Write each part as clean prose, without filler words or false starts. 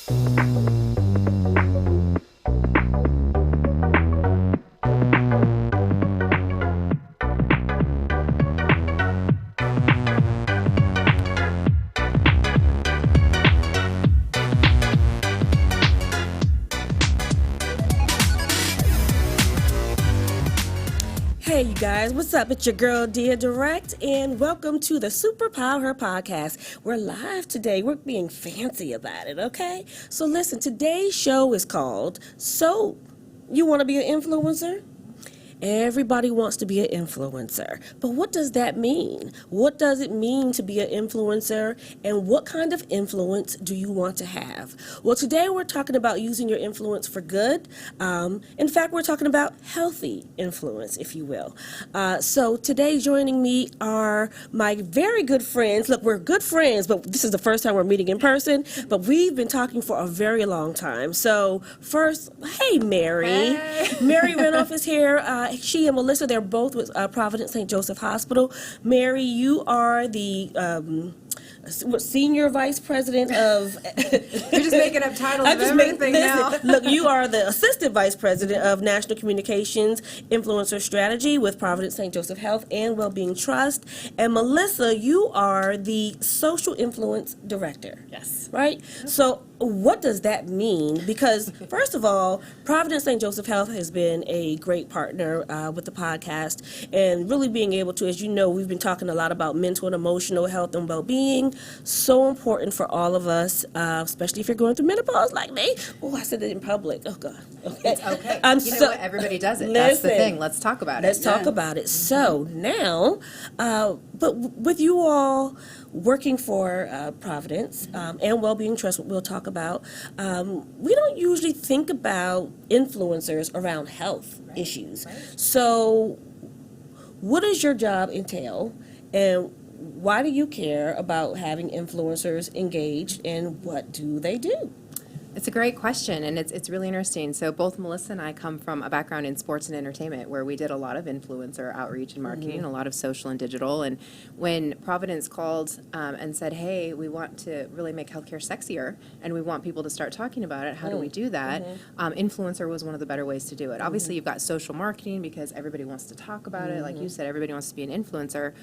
Hey, you guys, what's up? It's your girl, Deya Direct, and welcome to the Superpower Her podcast. We're live today. We're being fancy about it, okay? So listen, today's show is called So You Want to Be an Influencer? Everybody wants to be an influencer, but what does that mean? What does it mean to be an influencer, and what kind of influence do you want to have? Well, today we're talking about using your influence for good. In fact, we're talking about healthy influence, if you will. So today joining me are my very good friends. Look, we're good friends, but this is the first time we're meeting in person, but we've been talking for a very long time. So first, hey, Mary. Hey. Mary Renouf is here. She and Melissa, they're both with Providence St Joseph Hospital. Mary, you are the senior vice president of... You're just making up titles of everything now. Look, you are the assistant vice president of National Communications Influencer Strategy with Providence St Joseph Health and Wellbeing Trust. And Melissa, you are the social influence director. Yes. Right? So what does that mean? Because first of all, Providence St Joseph Health has been a great partner with the podcast, and really being able to, as you know, we've been talking a lot about mental and emotional health and well-being. So important for all of us, especially if you're going through menopause like me. Oh, I said it in public. Oh, God. Okay. It's okay. You know what? Everybody does it. That's the thing. Let's talk about it. Let's talk about it. So now, but with you all working for Providence and Wellbeing Trust, what we'll talk about, we don't usually think about influencers around health issues. Right. So what does your job entail, and why do you care about having influencers engaged, and what do they do? It's a great question, and it's really interesting. So both Melissa and I come from a background in sports and entertainment, where we did a lot of influencer outreach and marketing, a lot of social and digital. And when Providence called and said, hey, we want to really make healthcare sexier, and we want people to start talking about it, how do we do that? Influencer was one of the better ways to do it. Obviously, you've got social marketing because everybody wants to talk about it. Like you said, everybody wants to be an influencer.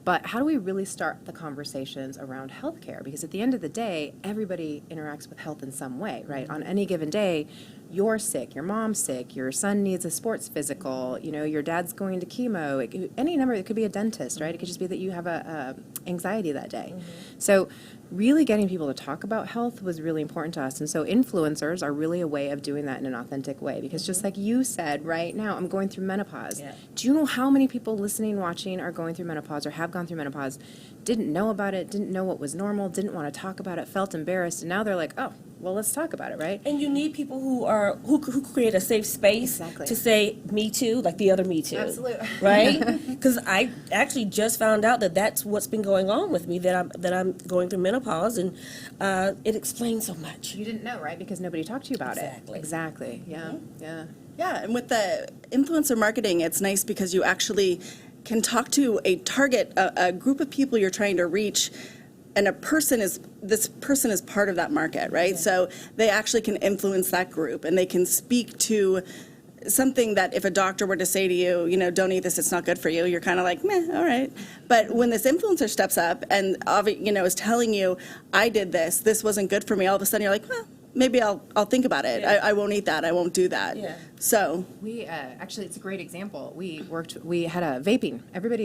But how do we really start the conversations around healthcare? Because at the end of the day, everybody interacts with health in some way, right? On any given day, you're sick, your mom's sick, your son needs a sports physical, you know, your dad's going to chemo, any number. It could be a dentist, right? It could just be that you have a anxiety that day. So really getting people to talk about health was really important to us. And so influencers are really a way of doing that in an authentic way. Because just like you said, right now, I'm going through menopause. Yeah. Do you know how many people listening, watching are going through menopause or have gone through menopause, didn't know about it, didn't know what was normal, didn't want to talk about it, felt embarrassed, and now they're like, oh, well, let's talk about it, right? And you need people who create a safe space to say me too, like the other me too. Absolutely. Right? Because I actually just found out that that's what's been going on with me, that I'm going through menopause, and it explains so much. You didn't know, right? Because nobody talked to you about it. Exactly. Yeah. Yeah. Yeah, and with the influencer marketing, it's nice because you actually can talk to a target, a group of people you're trying to reach, and this person is part of that market, right? So they actually can influence that group, and they can speak to something that if a doctor were to say to you, you know, don't eat this, it's not good for you, you're kind of like, meh, all right. But when this influencer steps up and, you know, is telling you, I did this wasn't good for me, all of a sudden you're like, well, maybe I'll think about it. Yeah. I won't eat that. I won't do that. Yeah. So we actually, it's a great example. We had a vaping.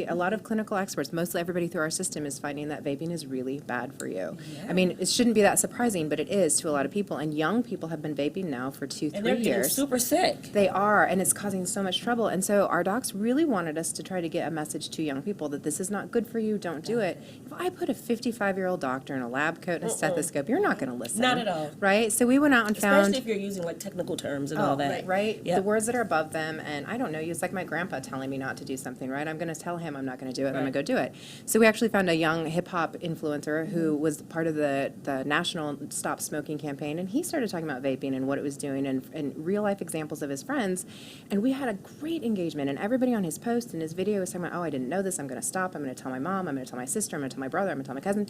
A lot of clinical experts, mostly everybody through our system is finding that vaping is really bad for you. Yeah. I mean, it shouldn't be that surprising, but it is to a lot of people. And young people have been vaping now for 2-3 years. And they're getting super sick. They are, and it's causing so much trouble. And so our docs really wanted us to try to get a message to young people that this is not good for you. Don't do it. If I put a 55-year-old doctor in a lab coat and a stethoscope, you're not going to listen. Not at all. Right? So we went out and found... Especially if you're using like technical terms and all that. Right? Yep. The words that are above them, and I don't know, it's like my grandpa telling me not to do something, right? I'm going to tell him I'm not going to do it, I'm going to go do it. So we actually found a young hip-hop influencer who was part of the national Stop Smoking campaign, and he started talking about vaping and what it was doing and real-life examples of his friends, and we had a great engagement, and everybody on his post and his video was talking about, oh, I didn't know this, I'm going to stop, I'm going to tell my mom, I'm going to tell my sister, I'm going to tell my brother, I'm going to tell my cousin.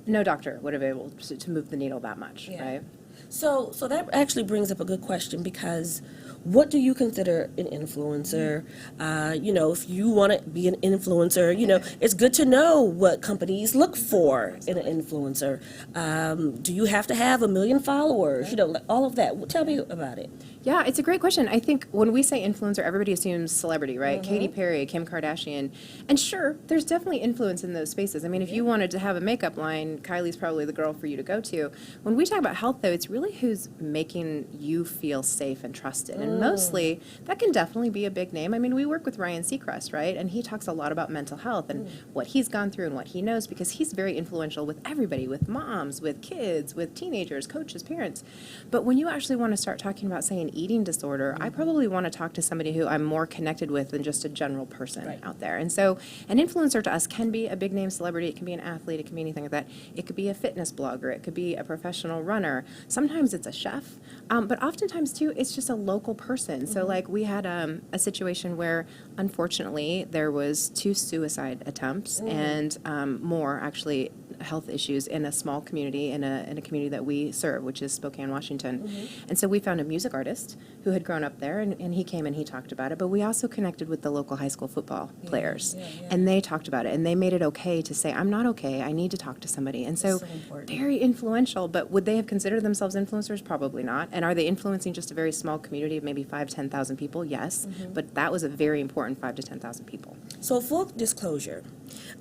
No doctor would have been able to move the needle that much, right? So that actually brings up a good question, because what do you consider an influencer? If you want to be an influencer, it's good to know what companies look for in an influencer. Do you have to have 1 million followers? Like all of that. Tell me about it. Yeah, it's a great question. I think when we say influencer, everybody assumes celebrity, right? Katy Perry, Kim Kardashian. And sure, there's definitely influence in those spaces. I mean, if you wanted to have a makeup line, Kylie's probably the girl for you to go to. When we talk about health, though, it's really who's making you feel safe and trusted. And mostly, that can definitely be a big name. I mean, we work with Ryan Seacrest, right? And he talks a lot about mental health and what he's gone through and what he knows, because he's very influential with everybody, with moms, with kids, with teenagers, coaches, parents. But when you actually want to start talking about, say, an eating disorder, I probably want to talk to somebody who I'm more connected with than just a general person out there. And so an influencer to us can be a big name celebrity, it can be an athlete, it can be anything like that. It could be a fitness blogger, it could be a professional runner. Sometimes it's a chef, but oftentimes too, it's just a local person. So like we had a situation where unfortunately there was 2 suicide attempts and more actually health issues in a small community, in a community that we serve, which is Spokane, Washington. And so we found a music artist who had grown up there, and he came and he talked about it. But we also connected with the local high school football players, and they talked about it, and they made it okay to say, I'm not okay, I need to talk to somebody. And so very influential, but would they have considered themselves influencers? Probably not. And are they influencing just a very small community of maybe 5,000-10,000 people? Yes, but that was a very important 5,000 to 10,000 people. So full disclosure,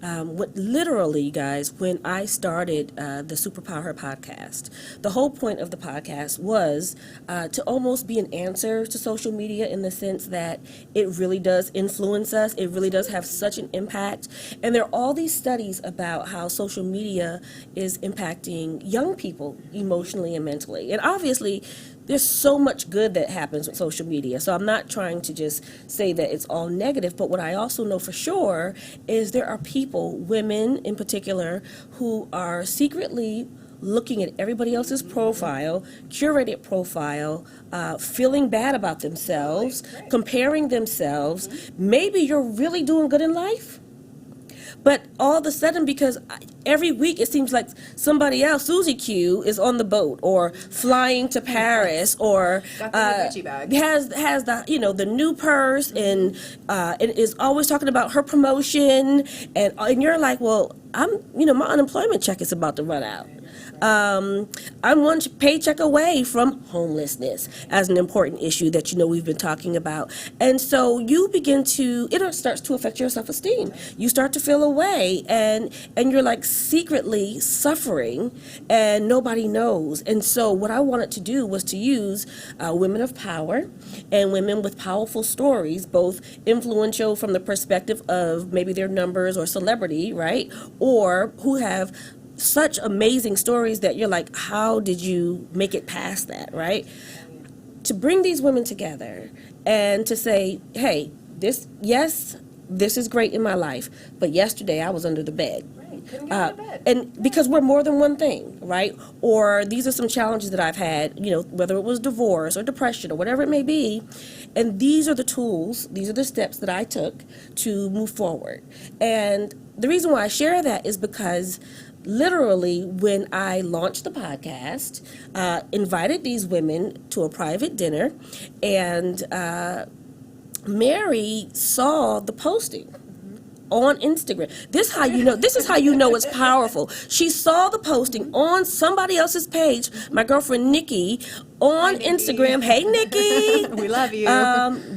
literally, guys, when I started the Superpower Her podcast, the whole point of the podcast was to almost be an answer to social media, in the sense that it really does influence us. It really does have such an impact. And there are all these studies about how social media is impacting young people emotionally and mentally. And obviously, there's so much good that happens with social media. So I'm not trying to just say that it's all negative, but what I also know for sure is there are people, women in particular, who are secretly looking at everybody else's profile, curated profile, feeling bad about themselves, comparing themselves. Maybe you're really doing good in life, but all of a sudden, because every week it seems like somebody else, Susie Q, is on the boat or flying to Paris, or Got the Gucci bag. has the new purse, and is always talking about her promotion, and you're like, well, my unemployment check is about to run out. I'm one paycheck away from homelessness as an important issue that we've been talking about. And so it starts to affect your self-esteem. You start to feel away, and you're like secretly suffering, and nobody knows. And so what I wanted to do was to use women of power and women with powerful stories, both influential from the perspective of maybe their numbers or celebrity, right? Or who have such amazing stories that you're like, how did you make it past that, right? To bring these women together and to say, hey, this is great in my life, but yesterday I was under the bed. Couldn't get out of bed. And because we're more than one thing, right? Or these are some challenges that I've had, whether it was divorce or depression or whatever it may be. And these are the tools, these are the steps that I took to move forward. And the reason why I share that is because literally, when I launched the podcast, invited these women to a private dinner, and Mary saw the posting on Instagram. This is how you know it's powerful. She saw the posting on somebody else's page, my girlfriend Nikki, on Instagram. Hey, Nikki. We love you.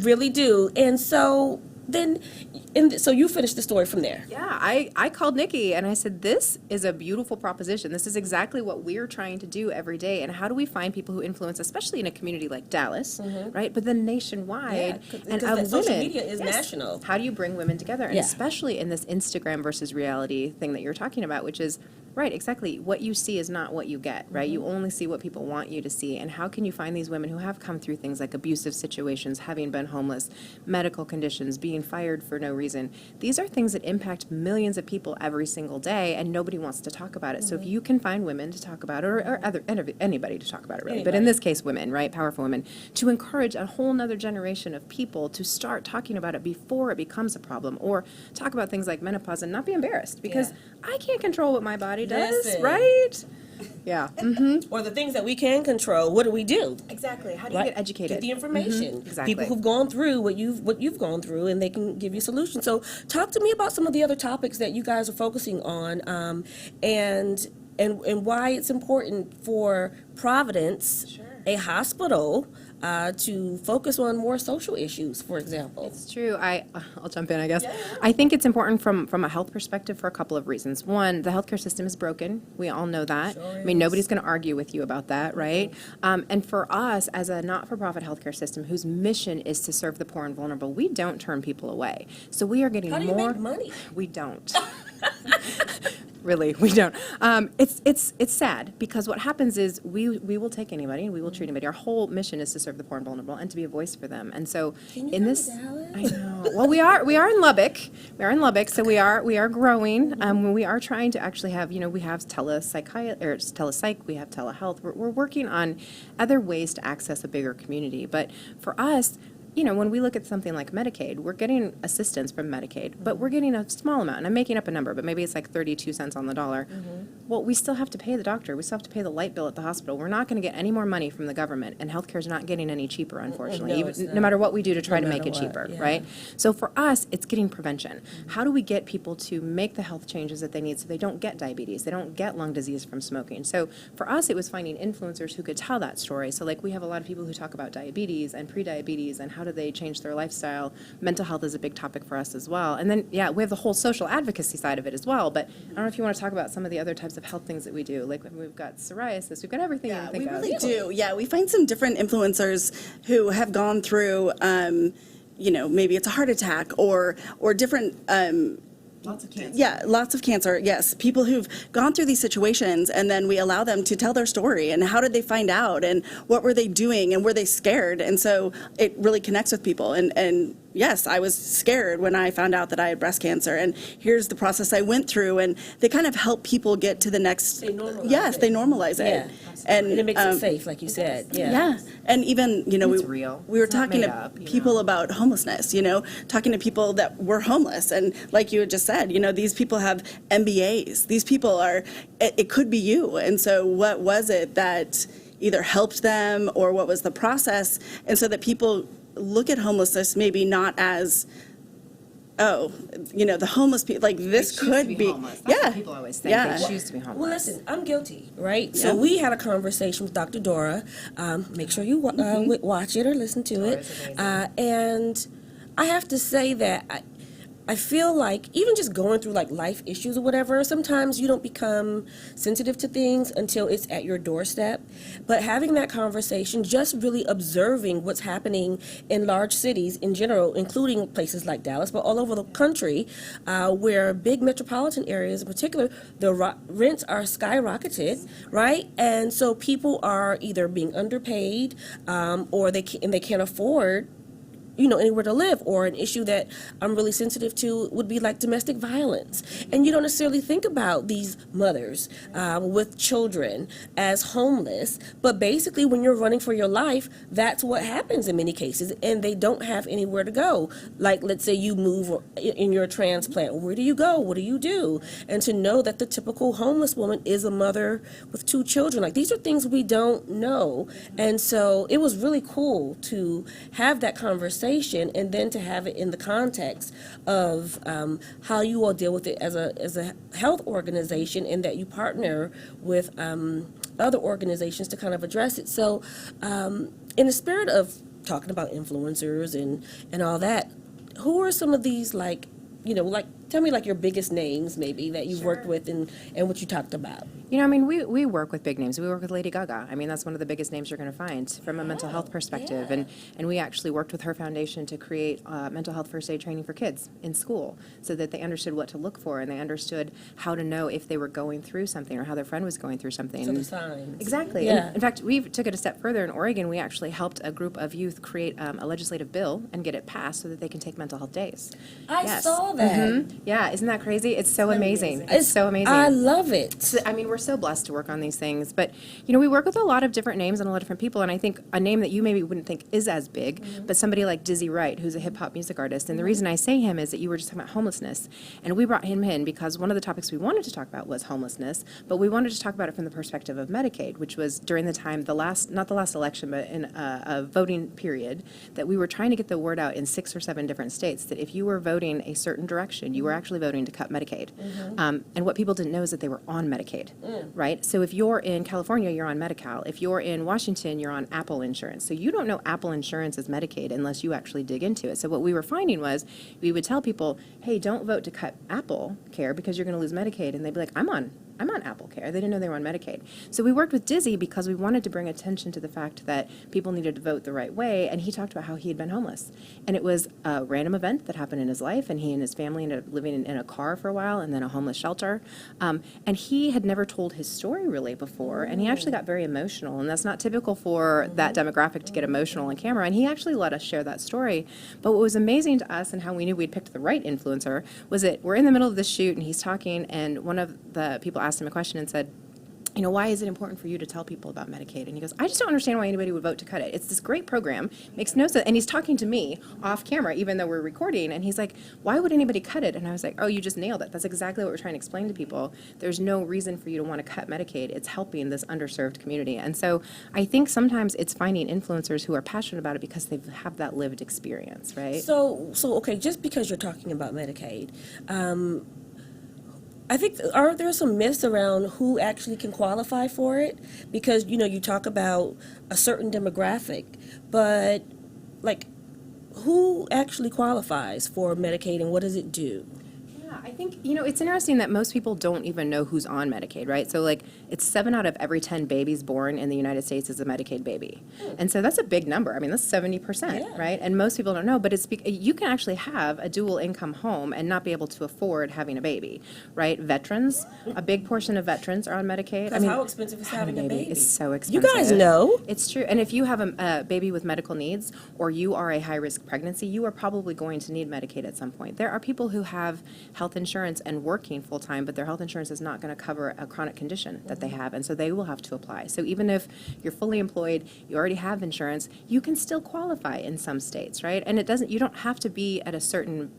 Really do. And so then, so you finished the story from there. Yeah, I called Nikki and I said, this is a beautiful proposition. This is exactly what we're trying to do every day. And how do we find people who influence, especially in a community like Dallas, right? But then nationwide, and of women. Social media is national. How do you bring women together? And especially in this Instagram versus reality thing that you're talking about, which is, right, exactly. What you see is not what you get, right? You only see what people want you to see. And how can you find these women who have come through things like abusive situations, having been homeless, medical conditions, being fired for no reason? These are things that impact millions of people every single day, and nobody wants to talk about it. So if you can find women to talk about it, or anybody to talk about it, really, but in this case, women, right, powerful women, to encourage a whole nother generation of people to start talking about it before it becomes a problem, or talk about things like menopause and not be embarrassed, because I can't control what my body does, Listen. right? Yeah. Or the things that we can control, what do we do? Exactly. How do you Right? get educated? Get the information. Exactly. People who've gone through what you've gone through, and they can give you solutions. So, talk to me about some of the other topics that you guys are focusing on, and why it's important for Providence, a hospital, to focus on more social issues, for example. It's true. I'll jump in, I guess. I think it's important from a health perspective for a couple of reasons. One, the healthcare system is broken. We all know that. I mean, nobody's going to argue with you about that, right? And for us, as a not-for-profit healthcare system whose mission is to serve the poor and vulnerable, we don't turn people away. So we are getting How do you more. make money? We don't. Really, we don't. It's sad because what happens is we will take anybody and we will treat anybody. Our whole mission is to serve the poor and vulnerable and to be a voice for them. And so Can you in come this, to Dallas? I know. Well, we are in Lubbock. We are in Lubbock, so we are growing. We are trying to actually have, we have telepsych, we have telehealth. We're working on other ways to access a bigger community. But for us, when we look at something like Medicaid, we're getting assistance from Medicaid, but we're getting a small amount. And I'm making up a number, but maybe it's like 32 cents on the dollar. Well, we still have to pay the doctor. We still have to pay the light bill at the hospital. We're not going to get any more money from the government, and healthcare is not getting any cheaper, unfortunately, No, it's no not. matter what we do to try to make matter it cheaper, what, yeah. right? So for us, it's getting prevention. How do we get people to make the health changes that they need so they don't get diabetes, they don't get lung disease from smoking? So for us, it was finding influencers who could tell that story. So like we have a lot of people who talk about diabetes and prediabetes and how do they change their lifestyle. Mental health is a big topic for us as well. And then, we have the whole social advocacy side of it as well. But I don't know if you want to talk about some of the other types of health things that we do. Like we've got psoriasis, we've got everything you Yeah, can think we of. really do. Yeah, we find some different influencers who have gone through, maybe it's a heart attack or different. Lots of cancer. Yeah, lots of cancer, yes. People who've gone through these situations, and then we allow them to tell their story, and how did they find out, and what were they doing, and were they scared? And so it really connects with people. And yes, I was scared when I found out that I had breast cancer, and here's the process I went through, and they kind of help people get to the next. They normalize Yes, it. they normalize it. Yeah. And it makes it safe, like you said. Yeah. Yeah, and even, It's real. we were It's not talking made to up, people about homelessness, talking to people that were homeless. And like you had just said, these people have MBAs. These people it could be you. And so what was it that either helped them, or what was the process? And so that people look at homelessness maybe not as, the homeless people, like this They choose to could be be. homeless. That's Yeah. what people always think. Yeah. They choose to be homeless. Well, listen, I'm guilty, right? Yeah. So we had a conversation with Dr. Dora. Make sure you watch it or listen to it. Dora's amazing. And I have to say that I feel like even just going through like life issues or whatever, sometimes you don't become sensitive to things until it's at your doorstep. But having that conversation, just really observing what's happening in large cities in general, including places like Dallas, but all over the country, where big metropolitan areas in particular, the rents are skyrocketed, right? And so people are either being underpaid, or they can't afford anywhere to live. Or an issue that I'm really sensitive to would be like domestic violence. And you don't necessarily think about these mothers with children as homeless, but basically when you're running for your life, that's what happens in many cases, and they don't have anywhere to go. Like, let's say you move in your transplant, where do you go? What do you do? And to know that the typical homeless woman is a mother with 2 children, like these are things we don't know. And so it was really cool to have that conversation, and then to have it in the context of how you all deal with it as a health organization, and that you partner with other organizations to kind of address it. So in the spirit of talking about influencers and all that, who are some of these, like, tell me like your biggest names maybe that you've worked with and what you talked about. We work with big names. We work with Lady Gaga. That's one of the biggest names you're going to find from a mental health perspective. yeah. And we actually worked with her foundation to create mental health first aid training for kids in school, so that they understood what to look for, and they understood how to know if they were going through something or how their friend was going through something. So the signs. Exactly. Yeah. In fact, we took it a step further. In Oregon, we actually helped a group of youth create a legislative bill and get it passed so that they can take mental health days. I Yes. saw that. Yeah, isn't that crazy? It's so amazing. It's so amazing. I love it. So, I mean, we're so blessed to work on these things, but you know, we work with a lot of different names and a lot of different people, and I think a name that you maybe wouldn't think is as big, but somebody like Dizzy Wright, who's a hip hop music artist, and the reason I say him is that you were just talking about homelessness, and we brought him in because one of the topics we wanted to talk about was homelessness, but we wanted to talk about it from the perspective of Medicaid, which was during the time, not the last election, but in a voting period, that we were trying to get the word out in 6 or 7 different states that if you were voting a certain direction, you were actually voting to cut Medicaid. And what people didn't know is that they were on Medicaid, right? So if you're in California, you're on Medi-Cal. If you're in Washington, you're on Apple insurance. So you don't know Apple insurance is Medicaid unless you actually dig into it. So what we were finding was we would tell people, hey, don't vote to cut Apple care because you're going to lose Medicaid. And they'd be like, I'm on Apple Care. They didn't know they were on Medicaid. So we worked with Dizzy because we wanted to bring attention to the fact that people needed to vote the right way, and he talked about how he had been homeless. And it was a random event that happened in his life, and he and his family ended up living in a car for a while and then a homeless shelter. And he had never told his story really before, and he actually got very emotional, and that's not typical for that demographic to get emotional on camera, and he actually let us share that story. But what was amazing to us and how we knew we'd picked the right influencer was that we're in the middle of this shoot, and he's talking, and one of the people asked him a question and said, you know, why is it important for you to tell people about Medicaid? And he goes, I just don't understand why anybody would vote to cut it. It's this great program, makes no sense. And he's talking to me off camera, even though we're recording, and he's like, why would anybody cut it? And I was like, oh, you just nailed it. That's exactly what we're trying to explain to people. There's no reason for you to want to cut Medicaid. It's helping this underserved community. And so I think sometimes it's finding influencers who are passionate about it because they have that lived experience, right? So okay, just because you're talking about Medicaid, I think, are there some myths around who actually can qualify for it? Because, you know, you talk about a certain demographic, but, like, who actually qualifies for Medicaid and what does it do? Yeah, I think, you know, it's interesting that most people don't even know who's on Medicaid, right? So, like, it's 7 out of every 10 babies born in the United States is a Medicaid baby. And so that's a big number. I mean, that's 70%, right? And most people don't know, but you can actually have a dual income home and not be able to afford having a baby, right? Veterans, a big portion of veterans are on Medicaid. Because how expensive is having a baby? It's so You expensive. guys know. It's true. And if you have a baby with medical needs or you are a high-risk pregnancy, you are probably going to need Medicaid at some point. There are people who have health insurance and working full-time, but their health insurance is not going to cover a chronic condition that they have, and so they will have to apply. So even if you're fully employed, you already have insurance, you can still qualify in some states, right? And you don't have to be at a certain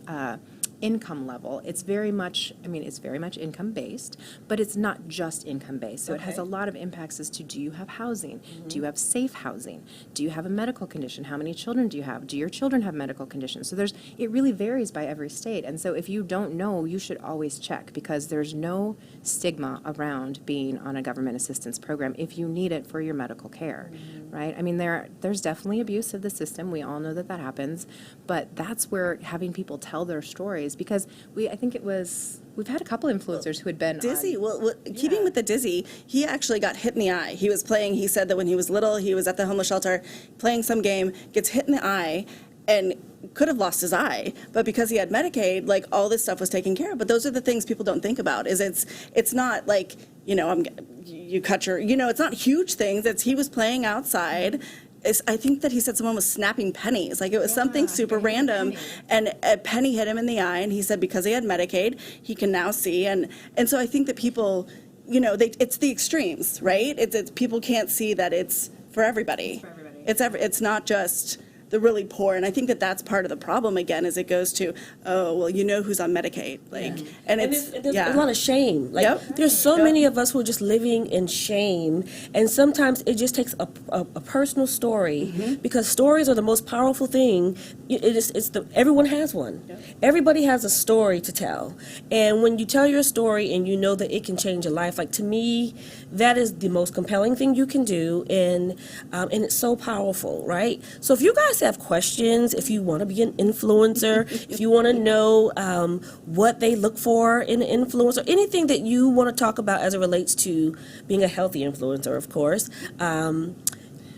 income level. It's very much income based, but it's not just income based. So it has a lot of impacts as to, do you have housing? Do you have safe housing? Do you have a medical condition? How many children do you have? Do your children have medical conditions? So it really varies by every state. And so if you don't know, you should always check, because there's no stigma around being on a government assistance program if you need it for your medical care, right? I mean, there's definitely abuse of the system. We all know that happens, but that's where having people tell their stories, because we've had a couple influencers who had been Dizzy, on, keeping with the Dizzy, he actually got hit in the eye. He said that when he was little, he was at the homeless shelter playing some game, gets hit in the eye, and could have lost his eye, but because he had Medicaid, like, all this stuff was taken care of. But those are the things people don't think about, is it's not like, you know, it's not huge things. He was playing outside. I think that he said someone was snapping pennies. Like, it was something super random, and a penny hit him in the eye, and he said because he had Medicaid, he can now see. And so I think that people, you know, it's the extremes, right? It's people can't see that it's for everybody. It's not just the really poor. And I think that that's part of the problem, again, is it goes to, oh, well, you know who's on Medicaid. And there's a lot of shame. There's so many of us who are just living in shame, and sometimes it just takes a personal story, because stories are the most powerful thing. Everyone has one. Everybody has a story to tell, and when you tell your story and you know that it can change a life, like, to me, that is the most compelling thing you can do, and it's so powerful, right? So if you guys have questions, if you want to be an influencer, if you want to know what they look for in an influencer, anything that you want to talk about as it relates to being a healthy influencer, of course,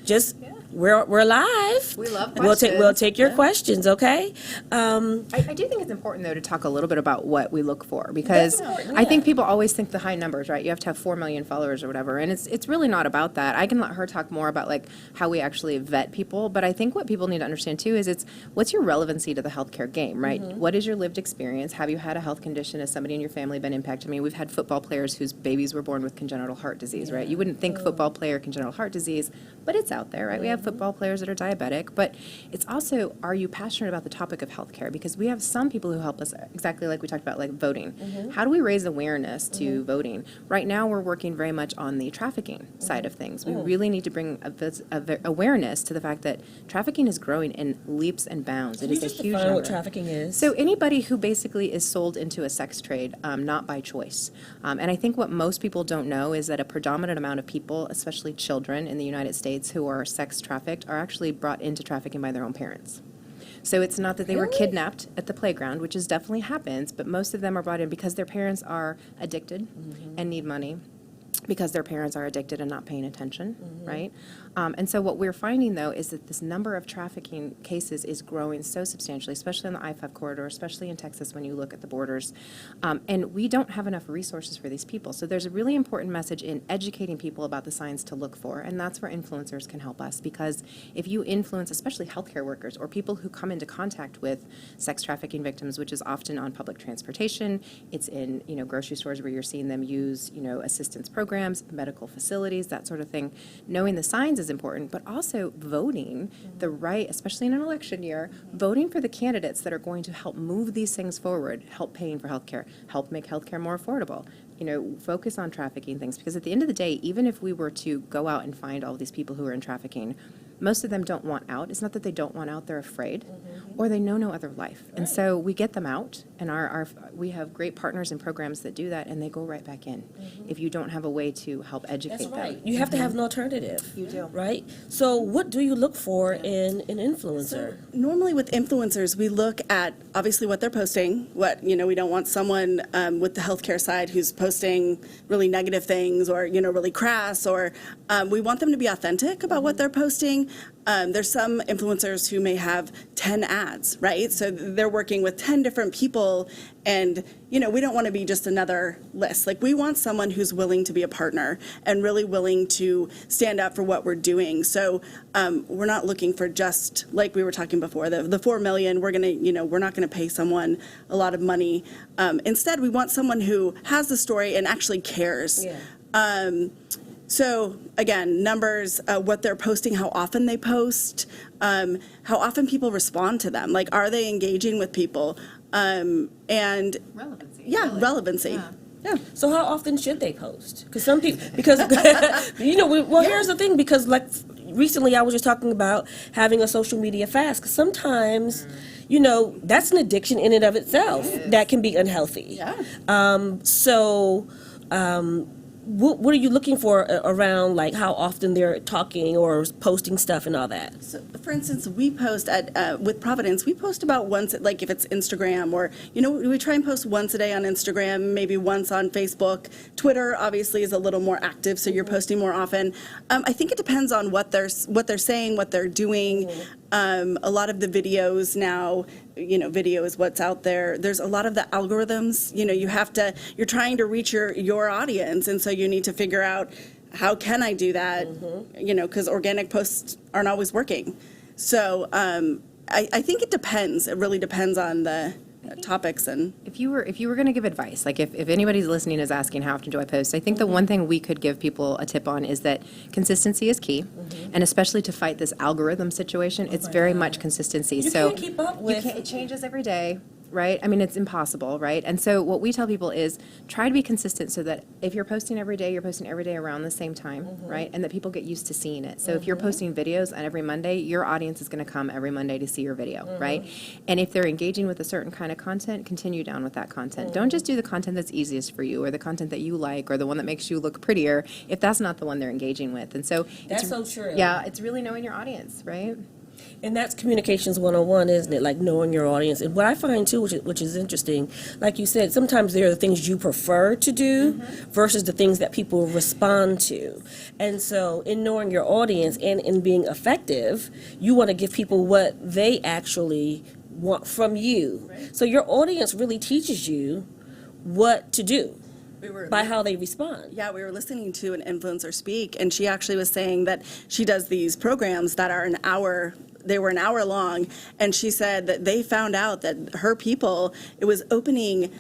just we're live. We love We'll questions. take your questions, okay? I do think it's important, though, to talk a little bit about what we look for, because That's important, I think yeah. people always think the high numbers, right? You have to have 4 million followers or whatever, and it's really not about that. I can let her talk more about like how we actually vet people, but I think what people need to understand too is what's your relevancy to the healthcare game, right? What is your lived experience? Have you had a health condition? Has somebody in your family been impacted? I mean, we've had football players whose babies were born with congenital heart disease, right? You wouldn't think football player congenital heart disease, but it's out there, right? We have football players that are diabetic, but it's also, are you passionate about the topic of healthcare? Because we have some people who help us, exactly like we talked about, like voting. How do we raise awareness to voting? Right now, we're working very much on the trafficking side of things. We really need to bring awareness to the fact that trafficking is growing in leaps and bounds. Can It you is a just huge define number. what trafficking is? So anybody who basically is sold into a sex trade, not by choice. And I think what most people don't know is that a predominant amount of people, especially children in the United States who are sex trafficked, are actually brought into trafficking by their own parents. So it's not that they were kidnapped at the playground, which is definitely happens, but most of them are brought in because their parents are addicted and need money, because their parents are addicted and not paying attention, right? And so what we're finding, though, is that this number of trafficking cases is growing so substantially, especially in the I-5 corridor, especially in Texas when you look at the borders. And we don't have enough resources for these people. So there's a really important message in educating people about the signs to look for, and that's where influencers can help us. Because if you influence, especially healthcare workers or people who come into contact with sex trafficking victims, which is often on public transportation, it's in grocery stores where you're seeing them use assistance programs, medical facilities, that sort of thing. Knowing the signs is important, but also voting the right, especially in an election year, voting for the candidates that are going to help move these things forward, help paying for healthcare, help make healthcare more affordable. Focus on trafficking things, because at the end of the day, even if we were to go out and find all these people who are in trafficking, most of them don't want out. It's not that they don't want out, they're afraid, or they know no other life. And so we get them out, and we have great partners and programs that do that, and they go right back in if you don't have a way to help educate That's them. right. You have to have an alternative. You do. Right? So what do you look for in an influencer? Normally with influencers, we look at obviously what they're posting. We don't want someone with the healthcare side who's posting really negative things or really crass, or we want them to be authentic about what they're posting. There's some influencers who may have 10 ads, right? So they're working with 10 different people, and we don't want to be just another list. Like, we want someone who's willing to be a partner and really willing to stand up for what we're doing. So we're not looking for just, like we were talking before, the 4 million. We're not going to pay someone a lot of money. Instead, we want someone who has the story and actually cares. Yeah. So again, numbers, what they're posting, how often they post, how often people respond to them. Like, are they engaging with people? And Relevancy. yeah, really. relevancy. Yeah. So how often should they post? Because some people, here's the thing, because like recently I was just talking about having a social media fast, because sometimes, that's an addiction in and of itself that can be unhealthy. Yeah. What are you looking for around, like, how often they're talking or posting stuff and all that? So, for instance, we post with Providence, we post about once, like if it's Instagram, or, we try and post once a day on Instagram, maybe once on Facebook. Twitter, obviously, is a little more active, so you're posting more often. I think it depends on what they're saying, what they're doing. A lot of the videos now, video is what's out there. There's a lot of the algorithms, you're trying to reach your audience, and so you need to figure out, how can I do that? Because organic posts aren't always working. So I think it depends. It really depends on the topics. And If you were going to give advice, like if anybody's listening is asking how often do I post, I think the one thing we could give people a tip on is that consistency is key, and especially to fight this algorithm situation, it's very much consistency. You So can't keep up with. it changes every day, right? I mean, it's impossible, right? And so what we tell people is try to be consistent, so that if you're posting every day, you're posting every day around the same time, right? And that people get used to seeing it. So if you're posting videos on every Monday, your audience is going to come every Monday to see your video, right? And if they're engaging with a certain kind of content, continue down with that content. Don't just do the content that's easiest for you, or the content that you like, or the one that makes you look prettier, if that's not the one they're engaging with. And so That's so true. Yeah, it's really knowing your audience, right? And that's communications 101, isn't it? Like knowing your audience. And what I find too, which is interesting, like you said, sometimes there are the things you prefer to do versus the things that people respond to. And so in knowing your audience and in being effective, you want to give people what they actually want from you. Right. So your audience really teaches you what to do. By how they respond. Yeah, we were listening to an influencer speak, and she actually was saying that she does these programs that are an hour. They were an hour long, and she said that they found out that her people, it was opening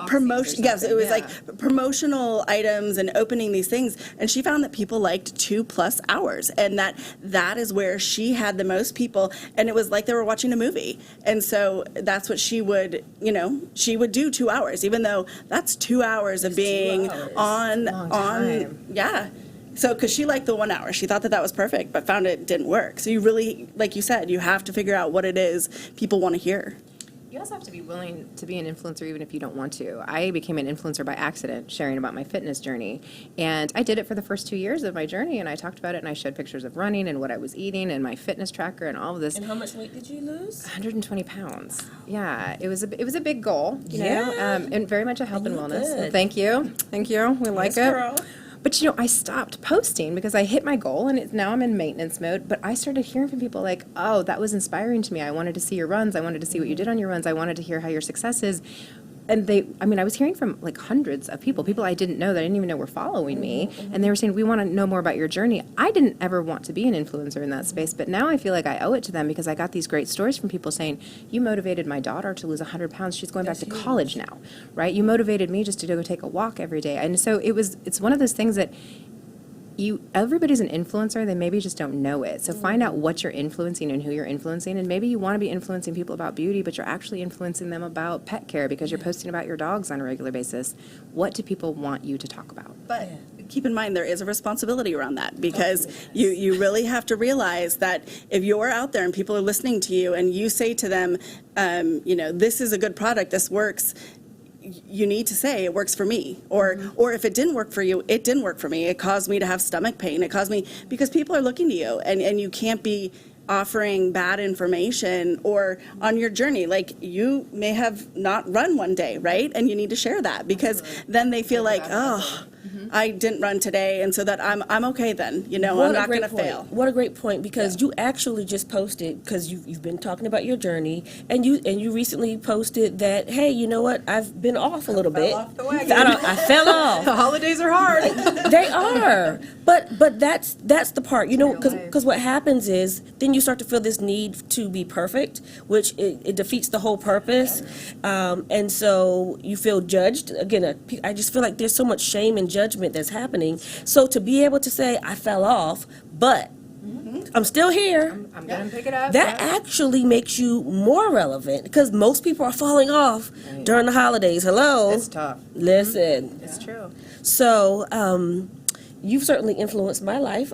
promotion. Yes, it was like promotional items and opening these things, and she found that people liked 2+ hours, and that is where she had the most people, and it was like they were watching a movie, and so that's what she would, she would do 2 hours, even though that's 2 hours of being on, yeah. So, because she liked the 1 hour, she thought that was perfect, but found it didn't work. So you really, like you said, you have to figure out what it is people want to hear. You also have to be willing to be an influencer even if you don't want to. I became an influencer by accident, sharing about my fitness journey. And I did it for the first 2 years of my journey, and I talked about it, and I showed pictures of running and what I was eating and my fitness tracker and all of this. And how much weight did you lose? 120 pounds. Yeah, it was a big goal, you know, and very much a health and wellness. Good. Thank you. We like it. Girl. But, I stopped posting because I hit my goal, and now I'm in maintenance mode. But I started hearing from people like, oh, that was inspiring to me. I wanted to see your runs. I wanted to see what you did on your runs. I wanted to hear how your success is. And I was hearing from like hundreds of people I didn't know that I didn't even know were following me. And they were saying, we want to know more about your journey. I didn't ever want to be an influencer in that space, but now I feel like I owe it to them because I got these great stories from people saying, you motivated my daughter to lose 100 pounds. She's going back to college now, right? You motivated me just to go take a walk every day. And so it's one of those things that everybody's an influencer, they maybe just don't know it. So find out what you're influencing and who you're influencing, and maybe you want to be influencing people about beauty, but you're actually influencing them about pet care because you're posting about your dogs on a regular basis. What do people want you to talk about? But keep in mind there is a responsibility around that because you really have to realize that if you're out there and people are listening to you and you say to them, this is a good product, this works, you need to say it works for me, or if it didn't work for you, it didn't work for me. It caused me to have stomach pain. It caused me, because people are looking to you, and you can't be offering bad information or on your journey. Like, you may have not run one day, right? And you need to share that because then they feel like, oh, I didn't run today, and so that I'm okay then. I'm not going to fail. What a great point, because you actually just posted, because you've been talking about your journey, and you recently posted that, hey, you know what, I've been off a little bit. Fell off the wagon. I fell off. The holidays are hard. They are, but that's the part, because what happens is then you start to feel this need to be perfect, which it defeats the whole purpose, and so you feel judged. Again, I just feel like there's so much shame and judgment that's happening. So to be able to say, I fell off, but I'm still here. I'm going to pick it up. That actually makes you more relevant, because most people are falling off during the holidays. Hello. It's tough. Listen. It's true. So, you've certainly influenced my life.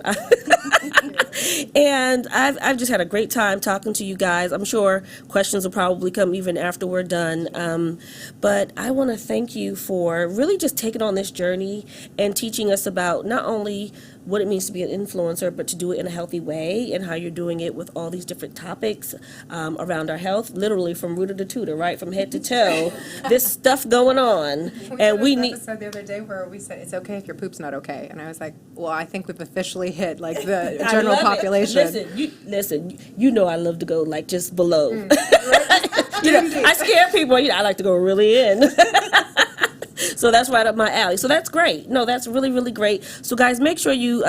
And I've just had a great time talking to you guys. I'm sure questions will probably come even after we're done. But I want to thank you for really just taking on this journey and teaching us about not only what it means to be an influencer, but to do it in a healthy way, and how you're doing it with all these different topics around our health, literally from rooter to tutor, right, from head to toe. This stuff going on, and we need. Episode the other day where we said it's okay if your poop's not okay, and I was like, well, I think we've officially hit like the general population. Listen, I love to go like just below. I scare people. I like to go really in. So that's right up my alley. So that's great. No, that's really, really great. So guys, make sure you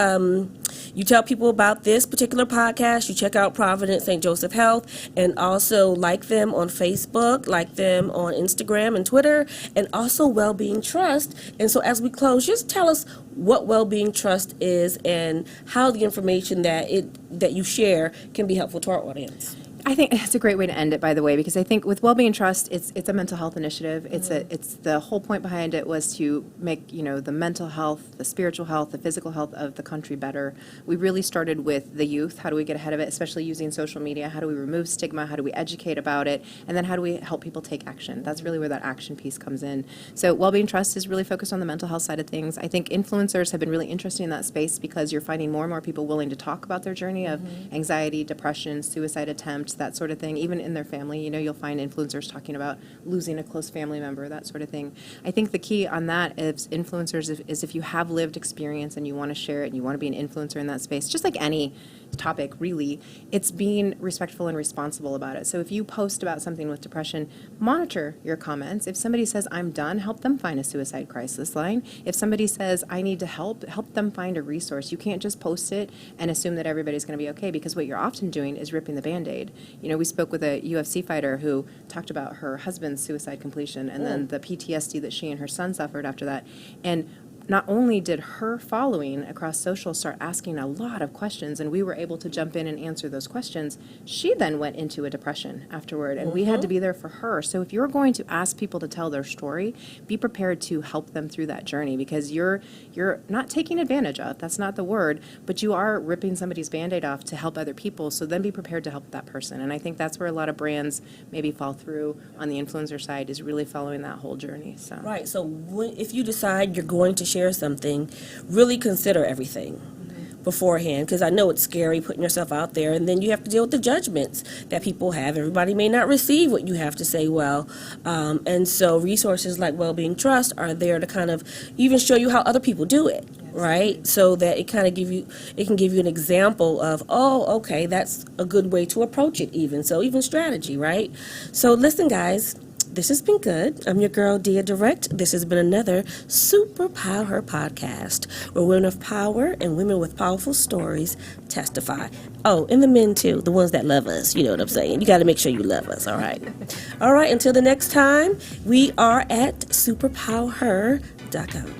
tell people about this particular podcast. You check out Providence St Joseph Health, and also like them on Facebook, like them on Instagram and Twitter, and also Wellbeing Trust. And so as we close, just tell us what Wellbeing Trust is and how the information that you share can be helpful to our audience. I think it's a great way to end it, by the way, because I think with Wellbeing Trust, it's a mental health initiative. It's the whole point behind it was to make, the mental health, the spiritual health, the physical health of the country better. We really started with the youth. How do we get ahead of it, especially using social media? How do we remove stigma? How do we educate about it? And then how do we help people take action? That's really where that action piece comes in. So Wellbeing Trust is really focused on the mental health side of things. I think influencers have been really interesting in that space because you're finding more and more people willing to talk about their journey of anxiety, depression, suicide attempts, that sort of thing. Even in their family, you'll find influencers talking about losing a close family member, that sort of thing. I think the key on that is influencers is if you have lived experience and you want to share it and you want to be an influencer in that space, just like any topic, really, it's being respectful and responsible about it. So if you post about something with depression, monitor your comments. If somebody says, I'm done, help them find a suicide crisis line. If somebody says, I need to help them find a resource. You can't just post it and assume that everybody's going to be okay, because what you're often doing is ripping the Band-Aid. We spoke with a UFC fighter who talked about her husband's suicide completion and then the PTSD that she and her son suffered after that. And not only did her following across social start asking a lot of questions, and we were able to jump in and answer those questions, she then went into a depression afterward, and we had to be there for her. So if you're going to ask people to tell their story, be prepared to help them through that journey, because you're not taking advantage of, that's not the word, but you are ripping somebody's Band-Aid off to help other people, so then be prepared to help that person. And I think that's where a lot of brands maybe fall through on the influencer side, is really following that whole journey. So. Right. So if you decide you're going to share something, really consider everything beforehand, because I know it's scary putting yourself out there, and then you have to deal with the judgments that people have. Everybody may not receive what you have to say well, and so resources like Wellbeing Trust are there to kind of even show you how other people do it, right? So that it kind of can give you an example of, oh, okay, that's a good way to approach it even. So even strategy, right? So listen, guys, this has been good. I'm your girl, Deya Direct. This has been another Superpower Her podcast, where women of power and women with powerful stories testify. Oh, and the men too, the ones that love us. You know what I'm saying? You got to make sure you love us, all right? All right, until the next time, we are at superpowerher.com.